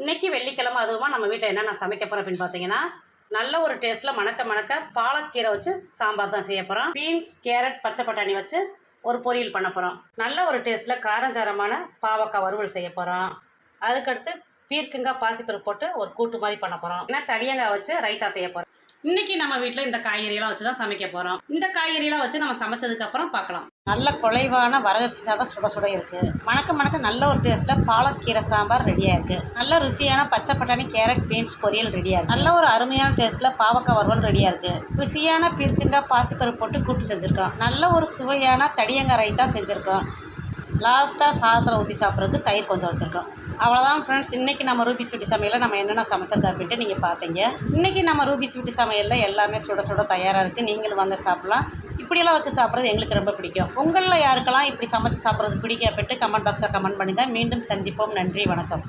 இன்றைக்கி வெள்ளிக்கிழமை அதுவுமா நம்ம வீட்டில் என்ன நான் சமைக்க போகிறேன் அப்படின்னு பார்த்தீங்கன்னா, நல்ல ஒரு டேஸ்ட்டில் மணக்க பாலக்கீரை வச்சு சாம்பார் தான் செய்ய போகிறோம். பீன்ஸ், கேரட், பச்சை பட்டாணி வச்சு ஒரு பொரியல் பண்ண போகிறோம். நல்ல ஒரு டேஸ்ட்டில் காரஞ்சாரமான பாவக்காய் வறுவல் செய்ய போகிறோம். அதுக்கடுத்து பீர்க்கங்காய் பாசிப்பருப்பு போட்டு ஒரு கூட்டு மாதிரி பண்ண போகிறோம். ஏன்னா தடியங்காய் வச்சு ரைத்தா செய்ய போகிறோம். இன்றைக்கி நம்ம வீட்டில் இந்த காய்கறியெல்லாம் வச்சு தான் சமைக்க போகிறோம். இந்த காய்கறியெல்லாம் வச்சு நம்ம சமைச்சதுக்கப்புறம் பார்க்கலாம். நல்ல குழைவான வரகரிசி சாதம் சுட சுட இருக்குது. மணக்க நல்ல ஒரு டேஸ்ட்டில் பாலக்கீரை சாம்பார் ரெடியாக இருக்குது. நல்ல ருசியான பச்சை பட்டாணி, கேரட், பீன்ஸ் பொரியல் ரெடியாக இருக்குது. நல்ல ஒரு அருமையான டேஸ்ட்டில் பாவக்காய் வறுவல் ரெடியாக இருக்குது. ருசியான பீர்க்கங்காய் பாசிப்பருப்பு போட்டு கூட்டு செஞ்சுருக்கோம். நல்ல ஒரு சுவையான தடியங்காய் ரைத்தா செஞ்சுருக்கோம். லாஸ்ட்டாக சாதத்தில் ஊற்றி சாப்பிட்றதுக்கு தயிர் கொஞ்சம் வச்சுருக்கோம். அவ்வளோதான் ஃப்ரெண்ட்ஸ், இன்றைக்கி நம்ம ரூபி ஸ்வீட்டி சமையலில் நம்ம என்னென்ன சமைச்சிருக்கோம் அப்படின்ட்டு நீங்கள் பார்த்தீங்க. இன்றைக்கி நம்ம ரூபி ஸ்வீட்டி சமையலில் எல்லாமே சுட சுட தயாராக இருக்குது. நீங்களும் வாங்க சாப்பிட்லாம். இப்படியெல்லாம் வச்சு சாப்பிட்றது எங்களுக்கு ரொம்ப பிடிக்கும். உங்களில் யாருக்கெல்லாம் இப்படி சமைச்சு சாப்பிட்றது பிடிக்கும் அப்படின்ட்டு கமெண்ட் பாக்ஸில் கமெண்ட் பண்ணுங்கள். மீண்டும் சந்திப்போம். நன்றி, வணக்கம்.